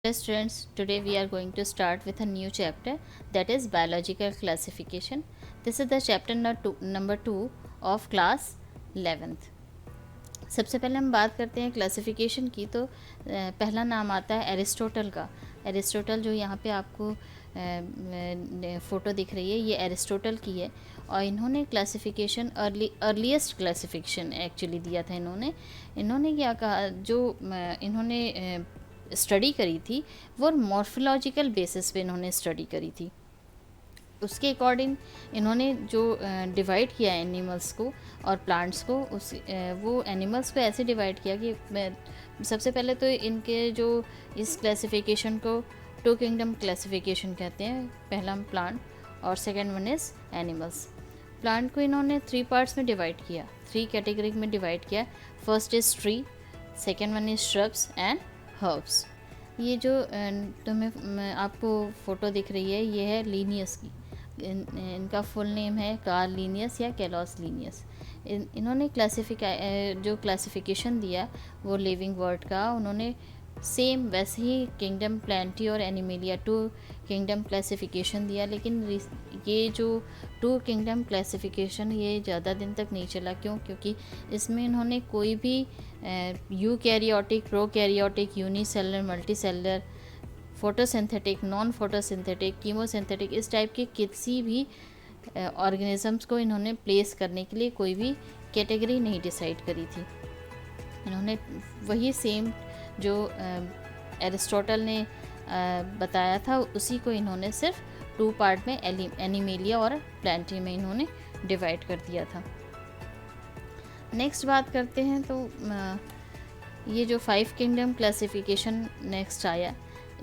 Hello students, today we are going to start with a new chapter, that is biological classification. This is the chapter number 2 of class 11th. सबसे पहले हम बात करते हैं classification की। तो पहला नाम आता है एरिस्टोटल का। एरिस्टोटल जो यहाँ पे आपको फ़ोटो दिख रही है, ये एरिस्टोटल की है और इन्होंने क्लासिफिकेशन अर्लीस्ट क्लासिफिकेशन एक्चुअली दिया था। इन्होंने क्या कहा, जो इन्होंने स्टडी करी थी वो मॉर्फोलॉजिकल बेसिस पे इन्होंने स्टडी करी थी। उसके अकॉर्डिंग इन्होंने जो डिवाइड किया एनिमल्स को और प्लांट्स को, वो एनिमल्स को ऐसे डिवाइड किया कि सबसे पहले तो इनके जो इस क्लासिफिकेशन को टू किंगडम क्लासिफिकेशन कहते हैं। पहला प्लांट और second one is animals. Plant को इन्होंने 3 पार्ट्स में डिवाइड किया, 3 कैटेगरी में डिवाइड किया। First is tree, second one is shrubs and herbs. ये जो तुम्हें आपको फ़ोटो दिख रही है, ये है लीनियस की। इनका फुल नेम है कार्ल लीनियस या कैलॉस लीनियस। इन्होंने जो क्लासिफिकेशन दिया वो लिविंग वर्ड का, उन्होंने सेम वैसे ही किंगडम प्लांटी और एनिमेलिया 2 किंगडम क्लासिफिकेशन दिया। लेकिन ये जो 2 किंगडम क्लासिफिकेशन ये ज़्यादा दिन तक नहीं चला। क्योंकि इसमें इन्होंने कोई भी eukaryotic, prokaryotic, unicellular, multicellular, photosynthetic, non photosynthetic, chemosynthetic, इस टाइप के किसी भी ऑर्गेनिजम्स को इन्होंने प्लेस करने के लिए कोई भी कैटेगरी नहीं डिसाइड करी थी। इन्होंने वही सेम जो एरिस्टोटल ने बताया था उसी को इन्होंने सिर्फ 2 पार्ट में एनिमेलिया और प्लांटी में इन्होंने डिवाइड कर दिया था। नेक्स्ट बात करते हैं तो ये जो 5 किंगडम क्लासिफिकेशन नेक्स्ट आया,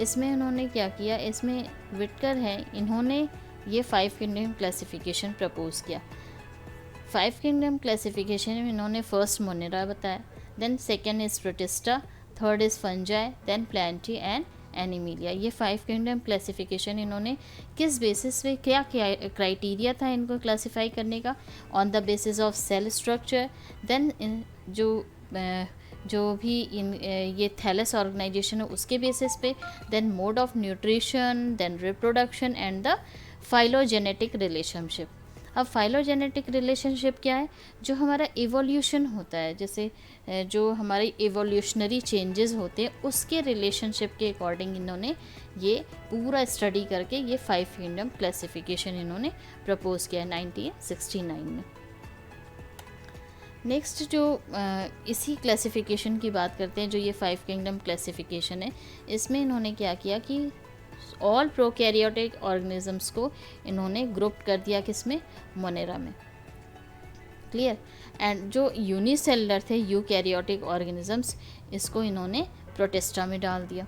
इसमें उन्होंने क्या किया, इसमें विटकर है, इन्होंने ये 5 किंगडम क्लासिफिकेशन प्रपोज किया। 5 किंगडम क्लासिफिकेशन में इन्होंने फर्स्ट मोनेरा बताया, then second is protista, third is fungi, then plantae and animalia. ये 5 किंगडम क्लासिफिकेशन इन्होंने किस बेसिस पे, क्या क्राइटेरिया था इनको क्लासिफाई करने का, on the basis of cell structure, then जो भी ये थैलस ऑर्गेनाइजेशन है उसके बेसिस पे, then mode of nutrition, then reproduction and the phylogenetic relationship. अब फाइलोजेनेटिक रिलेशनशिप क्या है, जो हमारा इवोल्यूशन होता है, जैसे जो हमारे इवोल्यूशनरी चेंजेस होते हैं उसके रिलेशनशिप के अकॉर्डिंग इन्होंने ये पूरा स्टडी करके ये 5 किंगडम क्लासिफिकेशन इन्होंने प्रपोज किया 1969 में। नेक्स्ट जो इसी क्लासिफिकेशन की बात करते हैं, जो ये 5 किंगडम क्लासिफिकेशन है, इसमें इन्होंने क्या किया कि ऑल प्रोकैरियोटिक ऑर्गेनिजम्स को इन्होंने ग्रुप कर दिया, किसमें, मोनेरा में। क्लियर। एंड जो यूनिसेलुलर थे यूकैरियोटिक ऑर्गेनिजम्स, इसको इन्होंने प्रोटिस्टा में डाल दिया।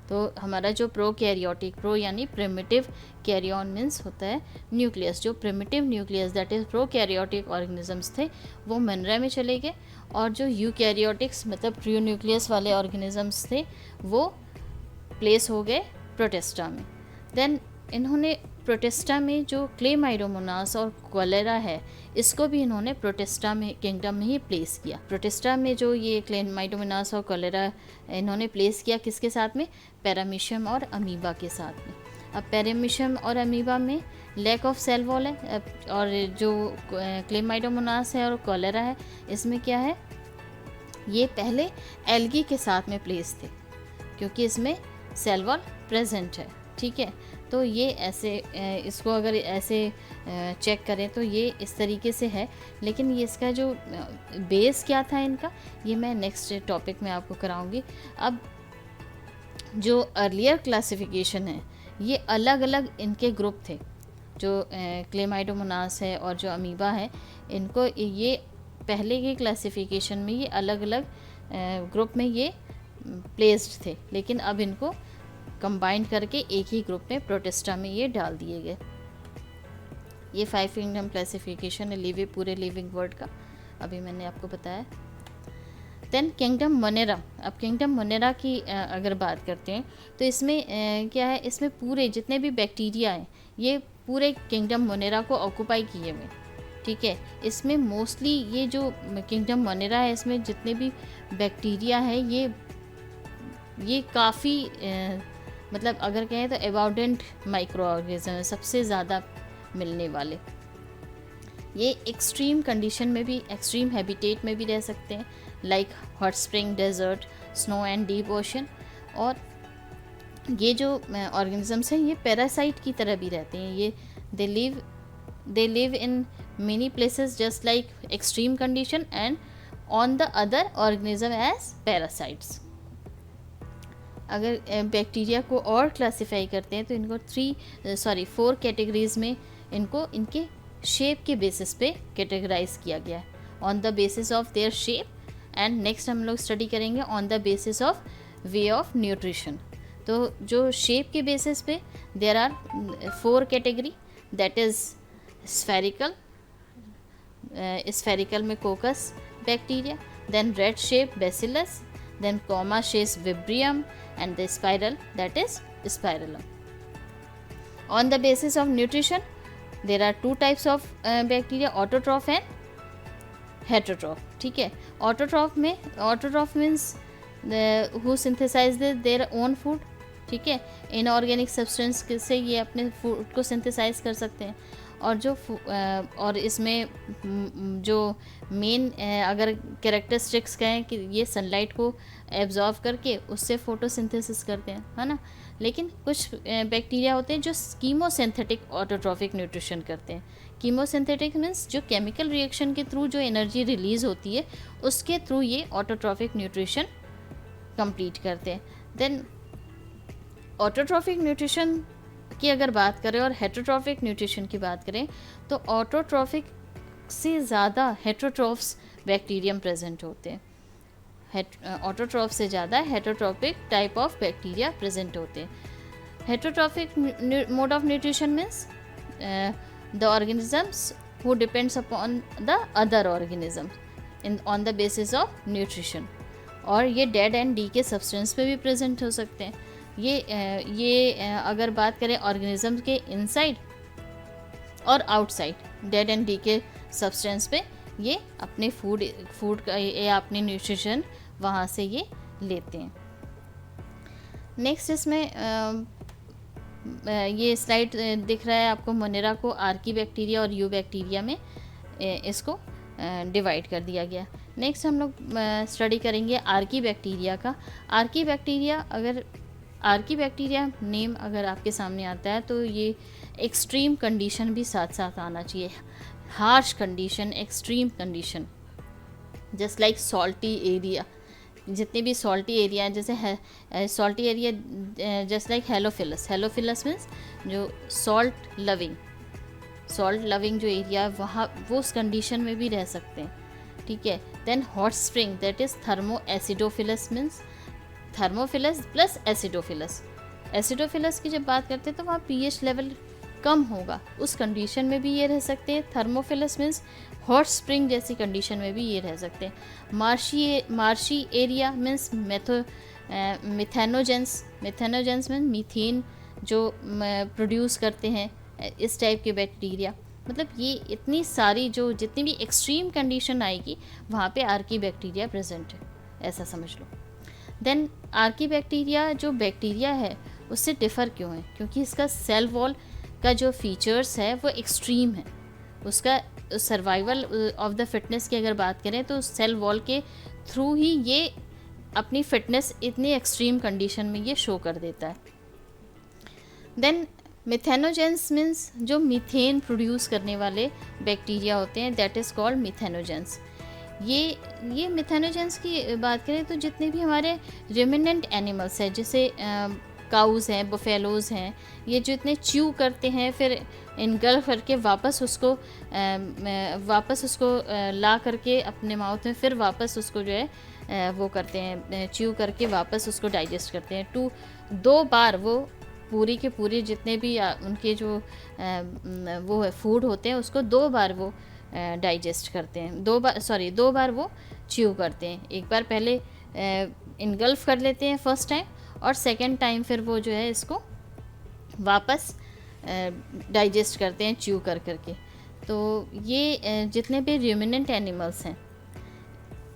तो हमारा जो प्रोकैरियोटिक, प्रो यानी प्रिमिटिव, कैरियन मीन्स होता है न्यूक्लियस, जो primitive nucleus that is prokaryotic organisms थे वो मोनेरा में चले गए, और जो यूकैरियोटिक्स मतलब ट्रू न्यूक्लियस वाले ऑर्गेनिजम्स थे वो प्लेस हो गए प्रोटिस्टा में। देन इन्होंने प्रोटिस्टा में जो क्लेमाइडोमोनास और कोलेरा है इसको भी इन्होंने प्रोटिस्टा में किंगडम में ही प्लेस किया। प्रोटिस्टा में जो ये क्लेमाइडोमोनास और कोलेरा इन्होंने प्लेस किया किसके साथ में, पैरामीशियम और अमीबा के साथ में। अब पैरामीशियम और अमीबा में लैक ऑफ सेल वॉल है, और जो क्लेमाइडोमोनास है और कोलेरा है इसमें क्या है, ये पहले एल्गी के साथ में प्लेस थे क्योंकि इसमें सेल वॉल प्रेजेंट है। ठीक है, तो ये ऐसे इसको अगर ऐसे चेक करें तो ये इस तरीके से है। लेकिन ये इसका जो बेस क्या था इनका, ये मैं नेक्स्ट टॉपिक में आपको कराऊंगी। अब जो अर्लियर क्लासिफिकेशन है ये अलग अलग इनके ग्रुप थे, जो क्लेमाइडोमोनास है और जो अमीबा है, इनको ये पहले के क्लासिफिकेशन में ये अलग अलग ग्रुप में ये प्लेस्ड थे, लेकिन अब इनको कंबाइन करके एक ही ग्रुप में प्रोटिस्टा में ये डाल दिए गए। ये 5 किंगडम क्लासिफिकेशन है पूरे लिविंग वर्ड का, अभी मैंने आपको बताया। Then kingdom monera. अब किंगडम मोनेरा की अगर बात करते हैं तो इसमें क्या है, इसमें पूरे जितने भी बैक्टीरिया हैं ये पूरे किंगडम मोनेरा को ऑक्यूपाई किए हुए। ठीक है, इसमें मोस्टली ये जो किंगडम मोनेरा है इसमें जितने भी बैक्टीरिया है ये ये काफ़ी मतलब अगर कहें तो एबाउडेंट माइक्रो ऑर्गेनिज्म है, सबसे ज़्यादा मिलने वाले। ये एक्सट्रीम कंडीशन में भी, एक्सट्रीम हैबिटेट में भी रह सकते हैं, like hot spring, desert, snow and deep ocean. और ये जो ऑर्गेनिजम्स हैं ये पैरासाइट की तरह भी रहते हैं। ये they live in many places just like extreme condition and on the other organism as parasites. अगर बैक्टीरिया को और क्लासीफाई करते हैं तो इनको 4 कैटेगरीज में इनको इनके शेप के बेसिस पे कैटेगराइज किया गया है, on the basis of their shape. And next हम लोग स्टडी करेंगे on the basis of way of nutrition. तो जो शेप के बेसिस पे there are 4 category, that is spherical में coccus bacteria, then rod shape bacillus, then comma shape Vibrium, and the spiral, that is Spirillum. On the basis of nutrition, there are 2 types of bacteria, autotroph and heterotroph. ठीक है, autotroph means who synthesize their own food. ठीक है, inorganic substance से ये अपने food को synthesise कर सकते हैं। और इसमें जो मेन अगर कैरेक्टरिस्टिक्स कहें कि ये सनलाइट को एब्जॉर्व करके उससे फोटोसिंथेसिस करते हैं, है ना। लेकिन कुछ बैक्टीरिया होते हैं जो कीमोसिंथेटिक ऑटोट्रॉफिक न्यूट्रिशन करते हैं। कीमोसिंथेटिक मीन्स जो केमिकल रिएक्शन के थ्रू जो एनर्जी रिलीज होती है उसके थ्रू ये ऑटोट्रॉफिक न्यूट्रिशन कंप्लीट करते हैं। देन ऑटोट्रॉफिक न्यूट्रिशन की अगर बात करें और हेटरोट्रॉफिक न्यूट्रिशन की बात करें तो ऑटोट्रॉफिक से ज़्यादा हेटरोट्रॉफ्स बैक्टीरियम प्रेजेंट होते हैं। ऑटोट्रॉफ से ज़्यादा heterotrophic type of bacteria present होते हैं। Heterotrophic mode of nutrition means the organisms who depends upon the other organism on the basis of nutrition. और ये डेड एंड डी के सब्सटेंस पे भी प्रेजेंट हो सकते हैं। ये अगर बात करें ऑर्गेनिज्म के इनसाइड और आउटसाइड, डेड एंड डी के सब्सटेंस पे ये अपने फूड का या अपनी न्यूट्रिशन वहाँ से ये लेते हैं। नेक्स्ट इसमें ये स्लाइड दिख रहा है आपको, मोनेरा को आर्की बैक्टीरिया और यू बैक्टीरिया में इसको डिवाइड कर दिया गया। नेक्स्ट हम लोग स्टडी करेंगे आर्की बैक्टीरिया का। आर्की बैक्टीरिया नेम अगर आपके सामने आता है तो ये एक्सट्रीम कंडीशन भी साथ साथ आना चाहिए, harsh condition, extreme condition, just like salty area. जितने भी सॉल्टी एरिया हैं, जैसे salty area just like halophilus means जो सॉल्ट लविंग जो एरिया है वहाँ वो उस कंडीशन में भी रह सकते हैं। ठीक है, then hot spring that is thermo acidophilus means thermophilus plus acidophilus की जब बात करते हैं तो वहाँ पीएच लेवल कम होगा, उस कंडीशन में भी ये रह सकते हैं। थर्मोफिलस मीन्स हॉट स्प्रिंग जैसी कंडीशन में भी ये रह सकते हैं। Marshy area means methanogens means methane जो प्रोड्यूस करते हैं इस टाइप के बैक्टीरिया। मतलब ये इतनी सारी जो जितनी भी एक्सट्रीम कंडीशन आएगी वहाँ पे आर्की बैक्टीरिया प्रेजेंट है, ऐसा समझ लो। देन आर्की बैक्टीरिया जो बैक्टीरिया है उससे डिफ़र क्यों है? क्योंकि इसका सेल वॉल का जो फीचर्स है वो एक्सट्रीम है। उसका सर्वाइवल ऑफ द फिटनेस की अगर बात करें तो सेल वॉल के थ्रू ही ये अपनी फिटनेस इतनी एक्सट्रीम कंडीशन में ये शो कर देता है। देन मिथेनोजेंस मीन्स जो मीथेन प्रोड्यूस करने वाले बैक्टीरिया होते हैं, दैट इज़ कॉल्ड मिथेनोजेंस। ये मिथेनोजेंस की बात करें तो जितने भी हमारे रिमिनेंट एनिमल्स हैं, जैसे काउज़ हैं, बफेलोज़ हैं, ये जो इतने च्यू करते हैं फिर इनगल्फ करके वापस उसको ला करके अपने माउथ में फिर वापस उसको जो है वो करते हैं, च्यू करके वापस उसको डाइजेस्ट करते हैं। 2 बार वो पूरी के पूरी जितने भी उनके जो वो है फूड होते हैं उसको 2 बार वो डाइजेस्ट करते हैं। 2 बार वो च्यू करते हैं। एक बार पहले इनगल्फ कर लेते हैं फर्स्ट टाइम, और सेकेंड टाइम फिर वो जो है इसको वापस डाइजेस्ट करते हैं च्यू कर करके। तो ये जितने भी र्यूमिनेंट एनिमल्स हैं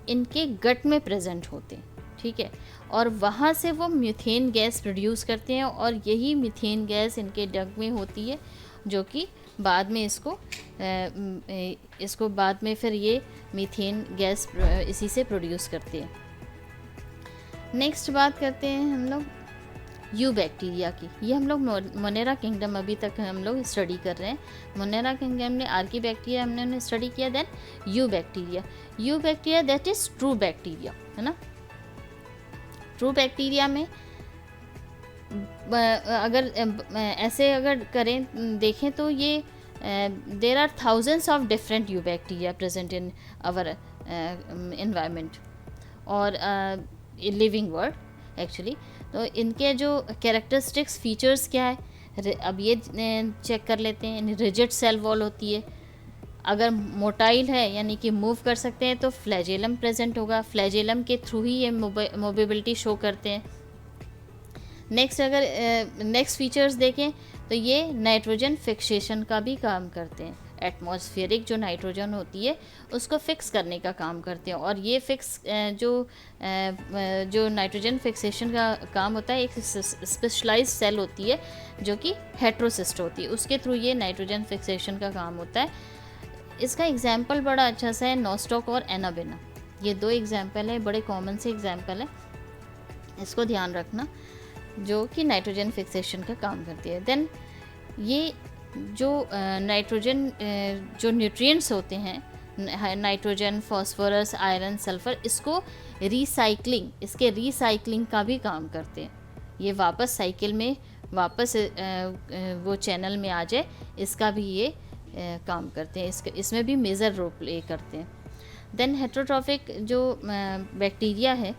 इनके गट में प्रेजेंट होते हैं। ठीक है, और वहाँ से वो मीथेन गैस प्रोड्यूस करते हैं और यही मीथेन गैस इनके डंग में होती है, जो कि बाद में इसको बाद में फिर ये मीथेन गैस इसी से प्रोड्यूस करते हैं। नेक्स्ट बात करते हैं हम लोग यू बैक्टीरिया की। ये हम लोग मोनेरा किंगडम अभी तक हम लोग स्टडी कर रहे हैं। मोनेरा किंगडम ने आर्की बैक्टीरिया हमने उन्हें स्टडी किया। Then eubacteria that is true bacteria, है ना। ट्रू बैक्टीरिया में अगर ऐसे अगर करें देखें तो ये there are thousands of different eubacteria present in our environment और लिविंग वर्ल्ड एक्चुअली। तो इनके जो कैरेक्टरिस्टिक्स फीचर्स क्या है, अब ये चेक कर लेते हैं। रिजिड सेल वॉल होती है, अगर मोटाइल है यानी कि मूव कर सकते हैं तो फ्लैजेलम प्रेजेंट होगा, फ्लैजेलम के थ्रू ही ये मोबिलिटी शो करते हैं। नेक्स्ट फीचर्स देखें तो ये नाइट्रोजन फिक्सेशन का भी काम करते हैं। एटमॉस्फेरिक जो नाइट्रोजन होती है उसको फिक्स करने का काम करते हैं, और ये जो नाइट्रोजन फिक्सेशन का काम होता है, एक स्पेशलाइज्ड सेल होती है जो कि हेट्रोसिस्ट होती है, उसके थ्रू ये नाइट्रोजन फिक्सेशन का काम होता है। इसका एग्जाम्पल बड़ा अच्छा सा है, नोस्टॉक और एनाबेना। ये दो एग्जाम्पल है, बड़े कॉमन से एग्जाम्पल है, इसको ध्यान रखना, जो कि नाइट्रोजन फिक्सेशन का काम करती है। देन ये जो नाइट्रोजन जो न्यूट्रिएंट्स होते हैं, नाइट्रोजन, फास्फोरस, आयरन, सल्फर, इसको इसके रिसाइकलिंग का भी काम करते हैं। ये वापस साइकिल में वापस वो चैनल में आ जाए, इसका भी ये काम करते हैं, इसमें भी मेजर रोल प्ले करते हैं। देन हेट्रोट्रॉफिक जो बैक्टीरिया है,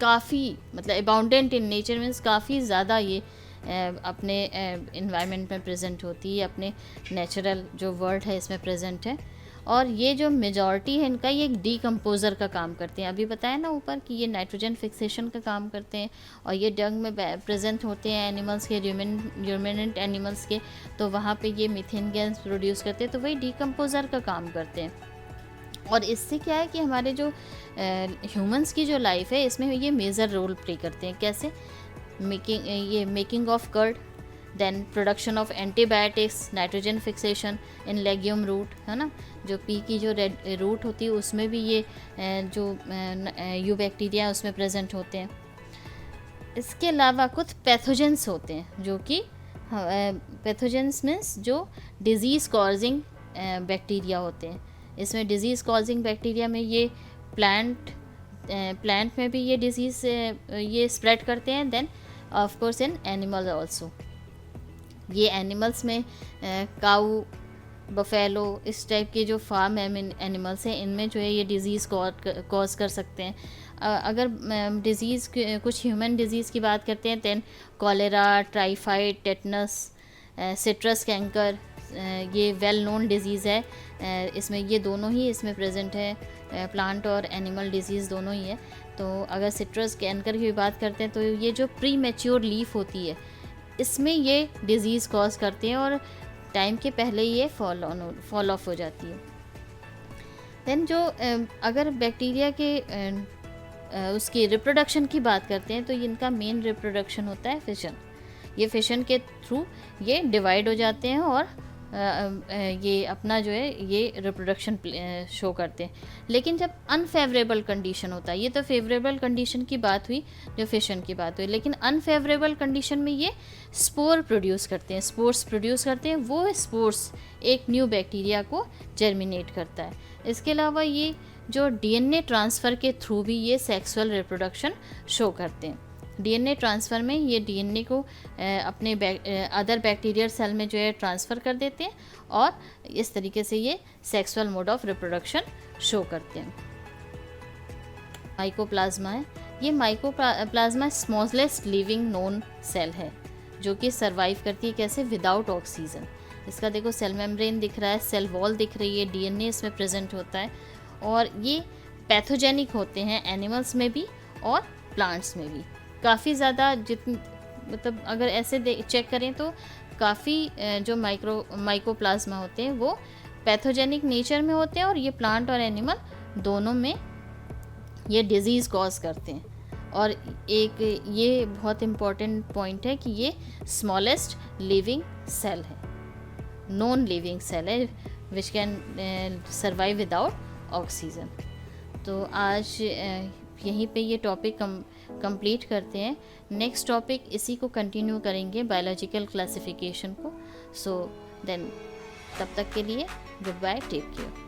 काफ़ी मतलब अबाउंडेंट इन नेचर मीन्स काफ़ी ज़्यादा ये अपने इन्वायरमेंट में प्रेजेंट होती है, अपने नेचुरल जो वर्ल्ड है इसमें प्रेजेंट है। और ये जो मेजॉरिटी है इनका, ये एक डीकम्पोज़र का काम करते हैं। अभी बताया ना ऊपर कि ये नाइट्रोजन फिक्सेशन का काम करते हैं, और ये डंग में प्रेजेंट होते हैं एनिमल्स के, र्यूमिनेंट एनिमल्स के, तो वहाँ पे ये मीथेन गैस प्रोड्यूस करते हैं, तो वही डीकम्पोज़र का काम करते हैं। और इससे क्या है कि हमारे जो ह्यूमंस की जो लाइफ है इसमें ये मेजर रोल प्ले करते हैं। कैसे? Making of curd, then production of antibiotics, nitrogen fixation in legume root, है ना, जो पी की जो रूट होती है उसमें भी ये जो यू बैक्टीरिया उसमें प्रेजेंट होते हैं। इसके अलावा कुछ पैथोजेंस होते हैं, जो कि पैथोजेंस मीन्स जो डिजीज़ कॉजिंग बैक्टीरिया होते हैं। इसमें डिजीज़ कॉजिंग बैक्टीरिया में ये प्लांट में भी ये डिजीज़ ये स्प्रेड करते हैं। Then of course in animal also, ये एनिमल्स में काऊ, बफेलो, इस टाइप के जो फार्म एनिमल्स हैं इनमें जो है ये डिज़ीज़ कॉज कर सकते हैं। अगर डिज़ीज़ कुछ ह्यूमन डिज़ीज़ की बात करते हैं, then cholera, typhoid, tetanus, citrus canker, ये वेल नोन डिज़ीज़ है। इसमें ये दोनों ही इसमें प्रेजेंट है, प्लांट और एनिमल डिजीज़ दोनों ही है। तो अगर सिट्रस कैंकर की बात करते हैं तो ये जो प्री मैच्योर लीफ होती है इसमें ये डिज़ीज़ कॉज करते हैं, और टाइम के पहले ये फॉल ऑफ हो जाती है। देन जो अगर बैक्टीरिया के उसकी रिप्रोडक्शन की बात करते हैं तो इनका मेन रिप्रोडक्शन होता है फिशन। ये फिशन के थ्रू ये डिवाइड हो जाते हैं और ये अपना जो है ये रिप्रोडक्शन शो करते हैं। लेकिन जब अनफेवरेबल कंडीशन होता है, ये तो फेवरेबल कंडीशन की बात हुई, जो फिशन की बात हुई, लेकिन अनफेवरेबल कंडीशन में ये स्पोर प्रोड्यूस करते हैं, स्पोर्स प्रोड्यूस करते हैं। वो स्पोर्स एक न्यू बैक्टीरिया को जर्मिनेट करता है। इसके अलावा ये जो डीएनए ट्रांसफ़र के थ्रू भी ये सेक्सुअल रिप्रोडक्शन शो करते हैं। डीएनए ट्रांसफ़र में ये डीएनए को अपने अदर बैक्टीरियल सेल में जो है ट्रांसफ़र कर देते हैं, और इस तरीके से ये sexual mode of reproduction show करते हैं। माइकोप्लाज्मा है, ये mycoplasma smallest living known cell है जो कि सर्वाइव करती है। कैसे? Without oxygen. इसका देखो सेल मेम्ब्रेन दिख रहा है, सेल वॉल दिख रही है, डीएनए इसमें प्रेजेंट होता है, और ये पैथोजेनिक होते हैं एनिमल्स में भी और प्लांट्स में भी। काफ़ी ज़्यादा मतलब अगर ऐसे चेक करें तो काफ़ी जो माइकोप्लाज्मा होते हैं वो पैथोजेनिक नेचर में होते हैं, और ये प्लांट और एनिमल दोनों में ये डिज़ीज़ कॉज करते हैं। और एक ये बहुत इम्पॉर्टेंट पॉइंट है कि ये स्मॉलेस्ट लिविंग सेल है, नॉन लिविंग सेल है which can survive without oxygen. तो आज यहीं पे ये टॉपिक कंप्लीट करते हैं। नेक्स्ट टॉपिक इसी को कंटिन्यू करेंगे, बायोलॉजिकल क्लासिफिकेशन को। सो देन तब तक के लिए गुड बाय, टेक केयर।